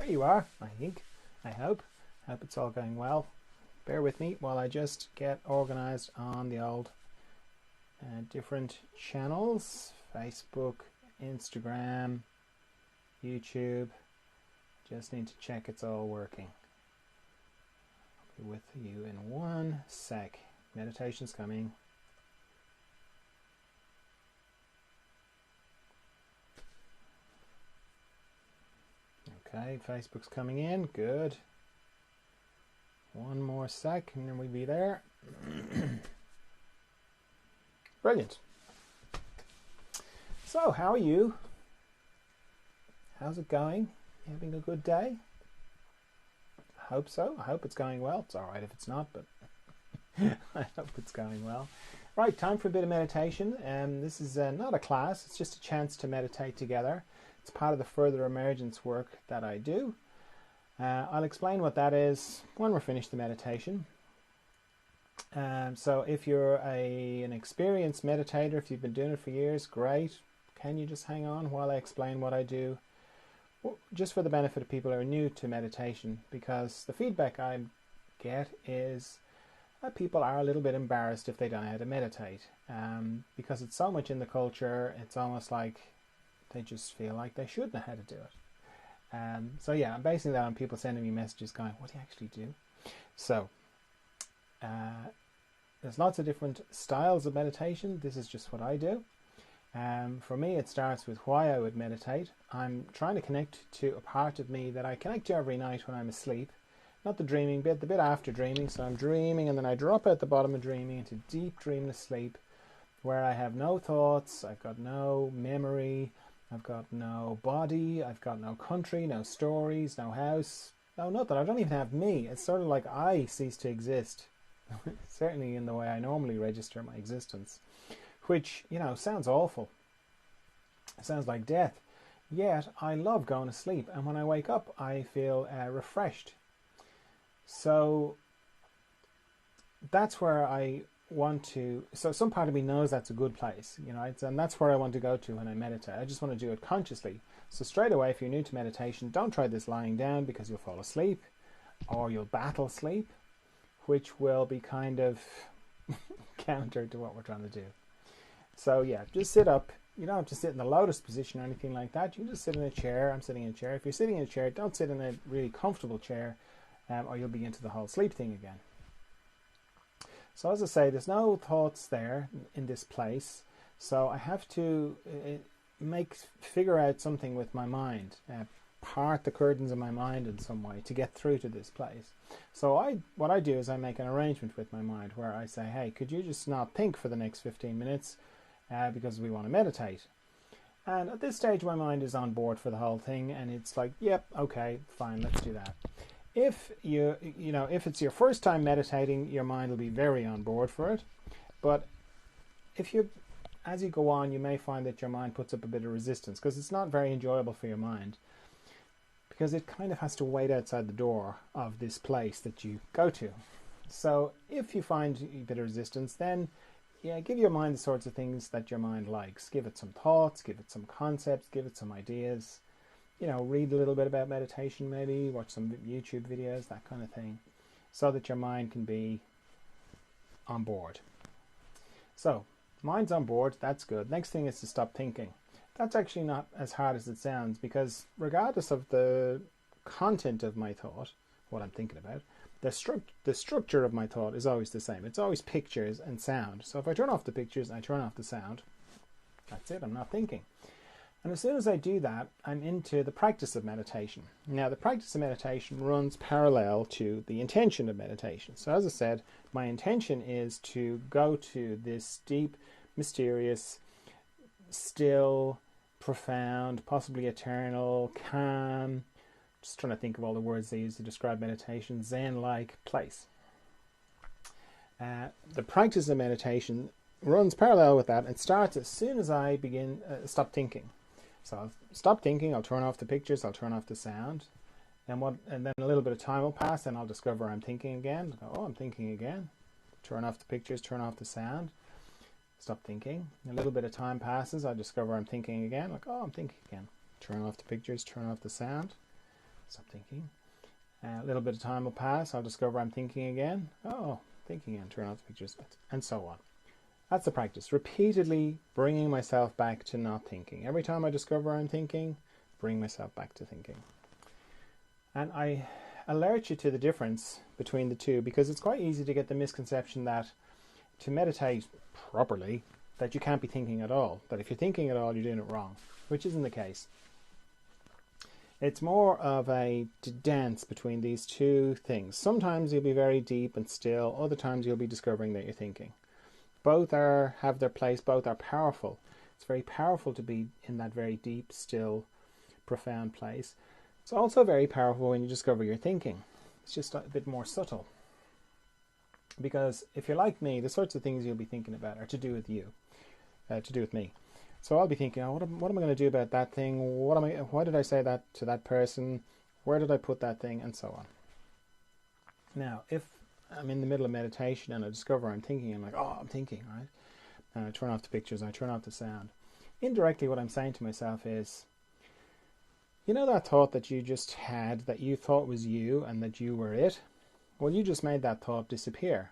There you are, I think. I hope. Hope it's all going well. Bear with me while I just get organized on the old different channels. Facebook, Instagram, YouTube. Just need to check it's all working. I'll be with you in one sec. Meditation's coming. Okay, Facebook's coming in. Good. One more sec and then we'll be there. Brilliant. So, how are you? How's it going? You having a good day? I hope so. I hope it's going well. It's alright if it's not, but I hope it's going well. Right, time for a bit of meditation. This is not a class, it's just a chance to meditate together. It's part of the further emergence work that I do. I'll explain what that is when we're finished the meditation. So if you're an experienced meditator, if you've been doing it for years, great. Can you just hang on while I explain what I do? Just for the benefit of people who are new to meditation, because the feedback I get is that people are a little bit embarrassed if they don't know how to meditate. Because it's so much in the culture, it's almost like they just feel like they should know how to do it. So yeah, I'm basing that on people sending me messages going, what do you actually do? So there's lots of different styles of meditation. This is just what I do. For me, it starts with why I would meditate. I'm trying to connect to a part of me that I connect to every night when I'm asleep. Not the dreaming bit, the bit after dreaming. So I'm dreaming and then I drop at the bottom of dreaming into deep dreamless sleep where I have no thoughts, I've got no memory, I've got no body, I've got no country, no stories, no house, no nothing. I don't even have me. It's sort of like I cease to exist. Certainly in the way I normally register my existence. Which, you know, sounds awful. It sounds like death. Yet, I love going to sleep. And when I wake up, I feel refreshed. So, that's where I want to... So, some part of me knows that's a good place, you know, and that's where I want to go to when I meditate. I just want to do it consciously. So, straight away, if you're new to meditation, don't try this lying down because you'll fall asleep. Or you'll battle sleep, which will be kind of counter to what we're trying to do. So yeah, just sit up. You don't have to sit in the lotus position or anything like that. You can just sit in a chair. I'm sitting in a chair. If you're sitting in a chair, don't sit in a really comfortable chair or you'll be into the whole sleep thing again. So as I say, there's no thoughts there in this place. So I have to figure out something with my mind, part the curtains of my mind in some way to get through to this place. So what I do is I make an arrangement with my mind where I say, hey, could you just not think for the next 15 minutes? Because we want to meditate. And at this stage my mind is on board for the whole thing and it's like, yep, okay, fine, let's do that. If if it's your first time meditating, your mind will be very on board for it. But as you go on, you may find that your mind puts up a bit of resistance because it's not very enjoyable for your mind, because it kind of has to wait outside the door of this place that you go to. So if you find a bit of resistance, then yeah, give your mind the sorts of things that your mind likes. Give it some thoughts, give it some concepts, give it some ideas. You know, read a little bit about meditation maybe, watch some YouTube videos, that kind of thing, so that your mind can be on board. So, mind's on board, that's good. Next thing is to stop thinking. That's actually not as hard as it sounds, because regardless of the content of my thought, what I'm thinking about, the structure of my thought is always the same. It's always pictures and sound. So if I turn off the pictures and I turn off the sound, that's it, I'm not thinking. And as soon as I do that, I'm into the practice of meditation. Now, the practice of meditation runs parallel to the intention of meditation. So as I said, my intention is to go to this deep, mysterious, still, profound, possibly eternal, calm, just trying to think of all the words they use to describe meditation, Zen-like place. The practice of meditation runs parallel with that and starts as soon as I stop thinking. So I'll stop thinking, I'll turn off the pictures, I'll turn off the sound, and then a little bit of time will pass and I'll discover I'm thinking again. Oh, I'm thinking again. Turn off the pictures, turn off the sound, stop thinking. A little bit of time passes, I discover I'm thinking again. Like, oh, I'm thinking again. Turn off the pictures, turn off the sound. stop thinking. A little bit of time will pass. I'll discover I'm thinking again. Oh, thinking again. Turn off the pictures, and so on. That's the practice. Repeatedly bringing myself back to not thinking. Every time I discover I'm thinking, bring myself back to thinking. And I alert you to the difference between the two, because it's quite easy to get the misconception that to meditate properly, that you can't be thinking at all. That if you're thinking at all, you're doing it wrong, which isn't the case. It's more of a dance between these two things. Sometimes you'll be very deep and still. Other times you'll be discovering that you're thinking. Both have their place. Both are powerful. It's very powerful to be in that very deep, still, profound place. It's also very powerful when you discover you're thinking. It's just a bit more subtle. Because if you're like me, the sorts of things you'll be thinking about are to do with you, to do with me. So I'll be thinking, oh, what am I going to do about that thing? Why did I say that to that person? Where did I put that thing? And so on. Now, if I'm in the middle of meditation and I discover I'm thinking, I'm like, oh, I'm thinking, right? And I turn off the pictures, I turn off the sound. Indirectly, what I'm saying to myself is, you know that thought that you just had, that you thought was you and that you were it? Well, you just made that thought disappear.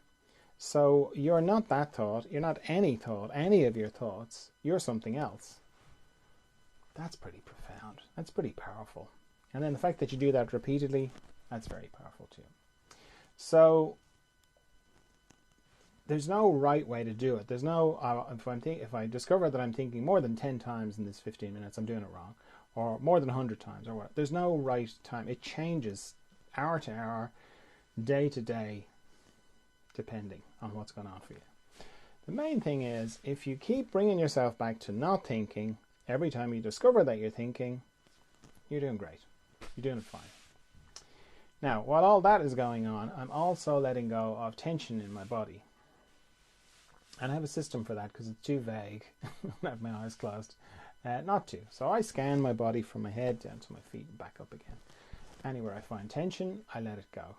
So you're not that thought, you're not any thought, any of your thoughts, you're something else. That's pretty profound, that's pretty powerful. And then the fact that you do that repeatedly, that's very powerful too. So there's no right way to do it. There's no, if I discover that I'm thinking more than 10 times in this 15 minutes, I'm doing it wrong. Or more than 100 times, or what. There's no right time. It changes hour to hour, day to day, depending on what's going on for you. The main thing is, if you keep bringing yourself back to not thinking, every time you discover that you're thinking, you're doing great. You're doing it fine. Now, while all that is going on, I'm also letting go of tension in my body. And I have a system for that because it's too vague. I have my eyes closed. Not to. So I scan my body from my head down to my feet and back up again. Anywhere I find tension, I let it go.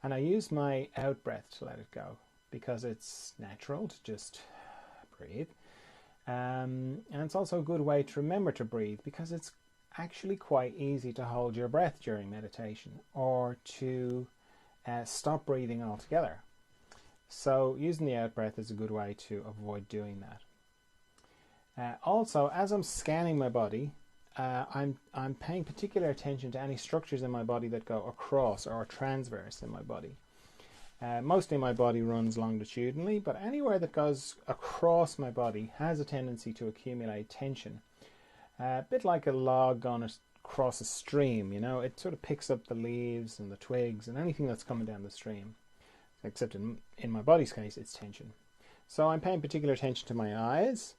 And I use my out breath to let it go, because it's natural to just breathe. And it's also a good way to remember to breathe, because it's actually quite easy to hold your breath during meditation, or to stop breathing altogether. So using the out breath is a good way to avoid doing that. Also, as I'm scanning my body, I'm paying particular attention to any structures in my body that go across or transverse in my body. Mostly my body runs longitudinally, but anywhere that goes across my body has a tendency to accumulate tension. A bit like a log going across a stream, you know, it sort of picks up the leaves and the twigs and anything that's coming down the stream. Except in my body's case, it's tension. So I'm paying particular attention to my eyes,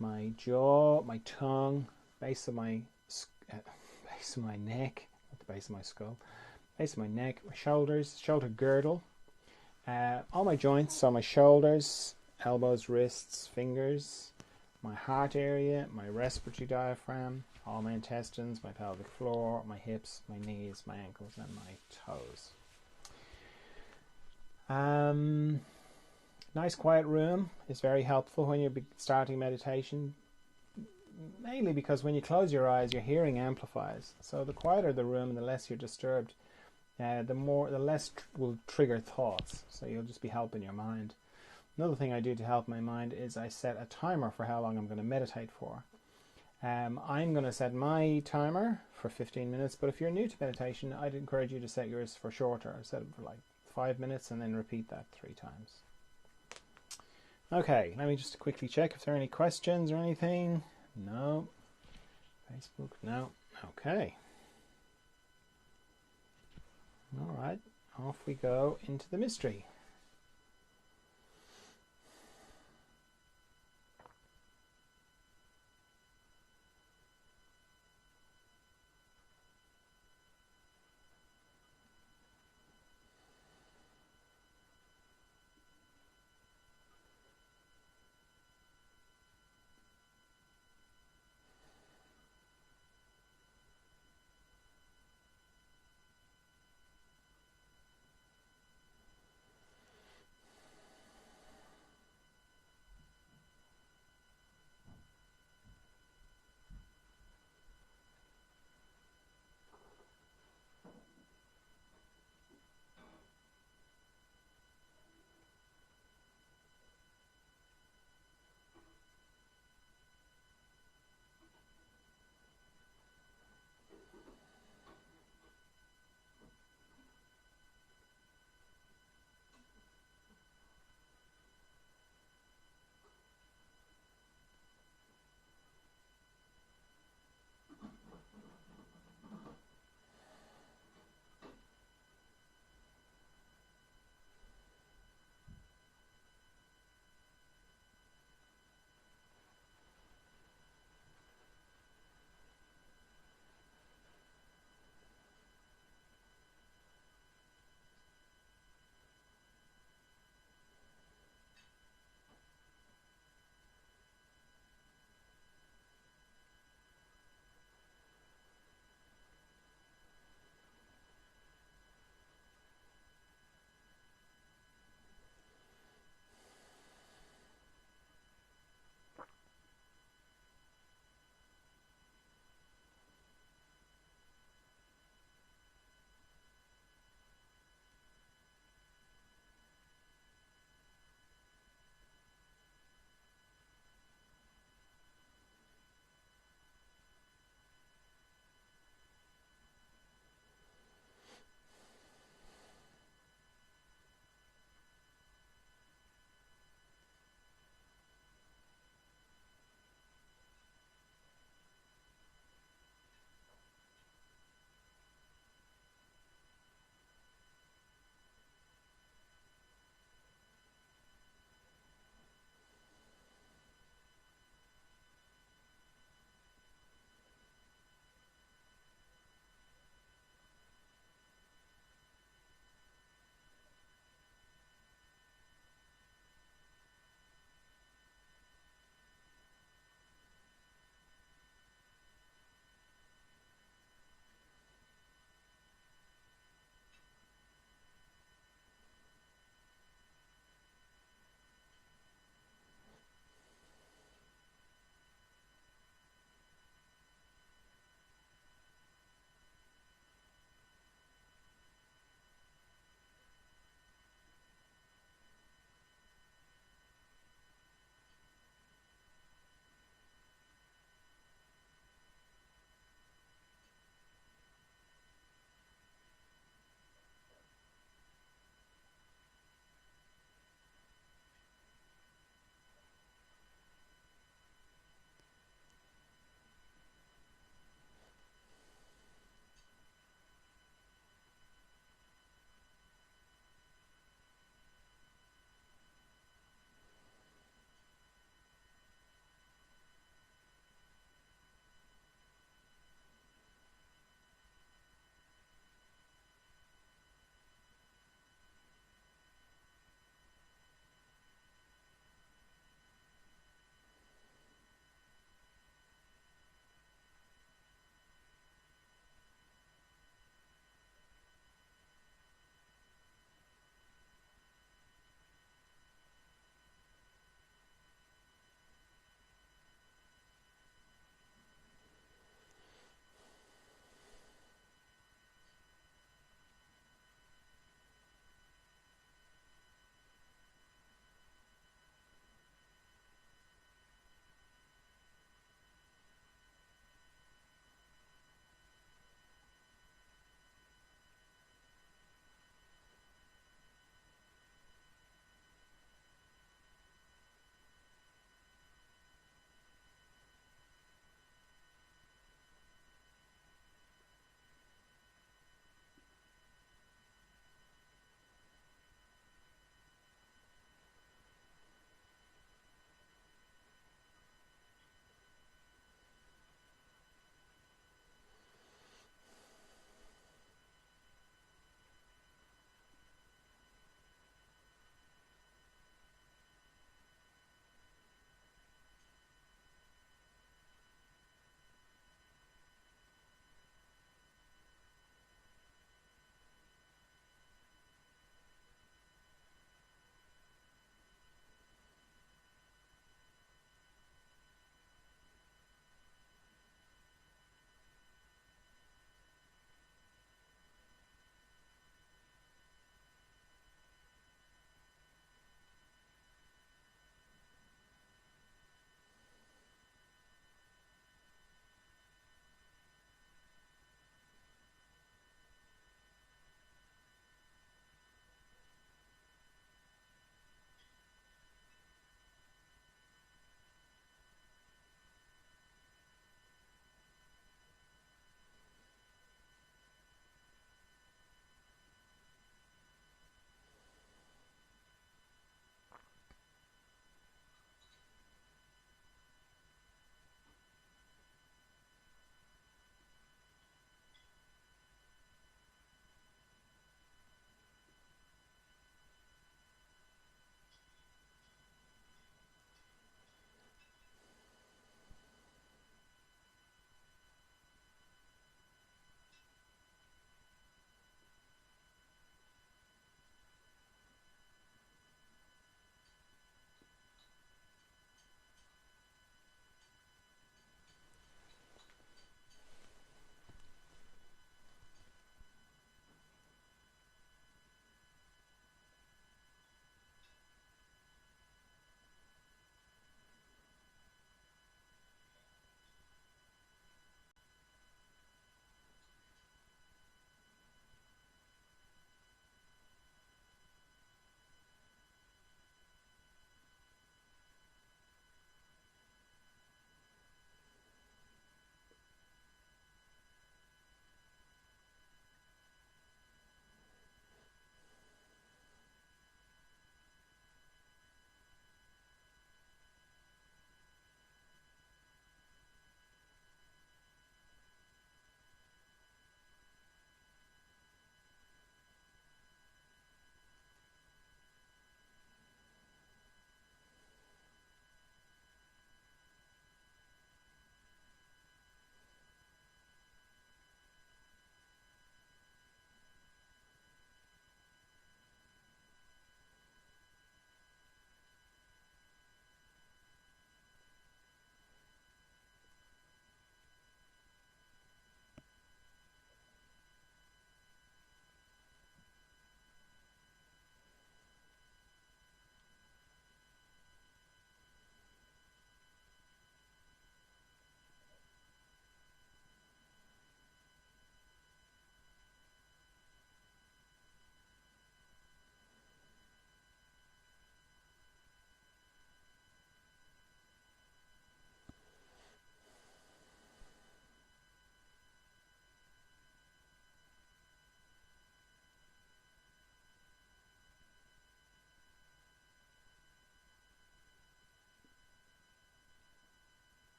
my jaw, my tongue, base of my neck, not the base of my skull, base of my neck, my shoulders, shoulder girdle, all my joints, so my shoulders, elbows, wrists, fingers, my heart area, my respiratory diaphragm, all my intestines, my pelvic floor, my hips, my knees, my ankles, and my toes. Nice quiet room is very helpful when you're starting meditation, mainly because when you close your eyes, your hearing amplifies. So the quieter the room and the less you're disturbed, the less will trigger thoughts. So you'll just be helping your mind. Another thing I do to help my mind is I set a timer for how long I'm going to meditate for. I'm going to set my timer for 15 minutes, but if you're new to meditation, I'd encourage you to set yours for shorter. Set it for like 5 minutes and then repeat that 3 times. Okay, let me just quickly check if there are any questions or anything. No. Facebook, no. Okay. All right, off we go into the mystery.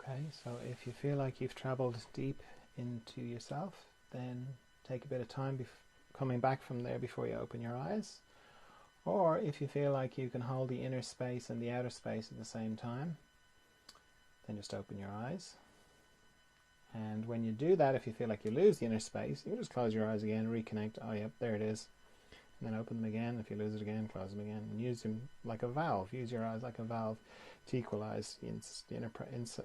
Okay, so if you feel like you've traveled deep into yourself, then take a bit of time coming back from there before you open your eyes. Or if you feel like you can hold the inner space and the outer space at the same time, then just open your eyes. And when you do that, if you feel like you lose the inner space, you can just close your eyes again, reconnect. Oh, yep, there it is. And then open them again. If you lose it again, close them again. And use them like a valve. Use your eyes like a valve to equalize the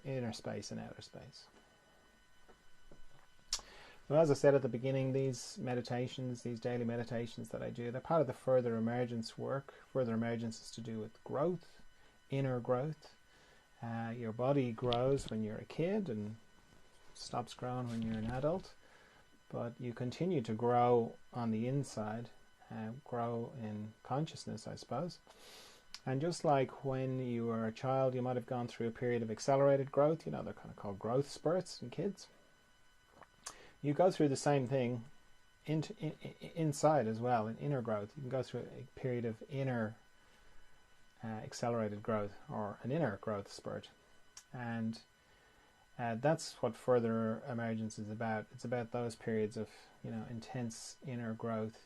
inner space and outer space. Well, as I said at the beginning, these meditations, these daily meditations that I do, they're part of the further emergence work. Further emergence is to do with growth, inner growth. Your body grows when you're a kid and stops growing when you're an adult, but you continue to grow on the inside, grow in consciousness, I suppose. And just like when you were a child, you might have gone through a period of accelerated growth. You know, they're kind of called growth spurts in kids. You go through the same thing inside as well, in inner growth. You can go through a period of inner accelerated growth, or an inner growth spurt. And that's what further emergence is about. It's about those periods of, intense inner growth,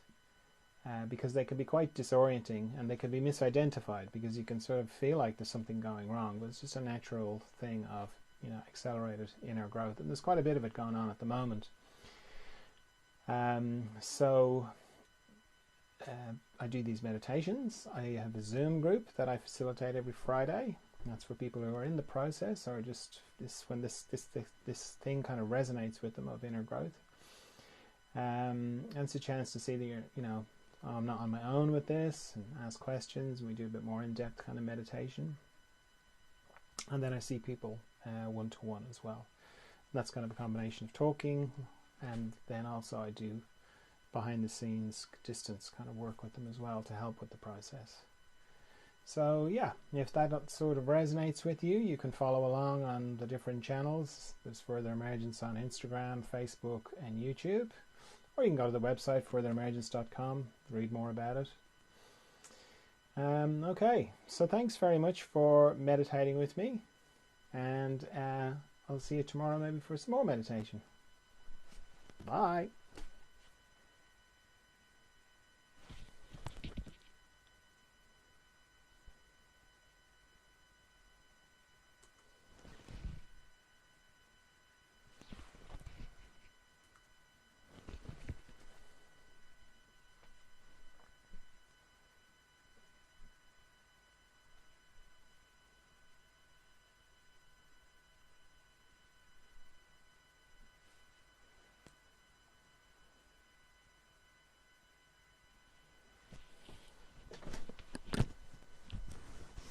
because they can be quite disorienting and they can be misidentified, because you can sort of feel like there's something going wrong, but it's just a natural thing of, accelerated inner growth. And there's quite a bit of it going on at the moment. I do these meditations. I have a Zoom group that I facilitate every Friday. That's for people who are in the process, or just when this thing kind of resonates with them, of inner growth. And it's a chance to see that I'm not on my own with this, and ask questions. We do a bit more in-depth kind of meditation. And then I see people one-to-one as well. And that's kind of a combination of talking, and then also I do behind the scenes distance kind of work with them as well to help with the process. So yeah, if that sort of resonates with you, you can follow along on the different channels. There's Further Emergence on Instagram, Facebook and YouTube. Or you can go to the website furtheremergence.com, read more about it. Okay, so thanks very much for meditating with me. And I'll see you tomorrow maybe for some more meditation. Bye.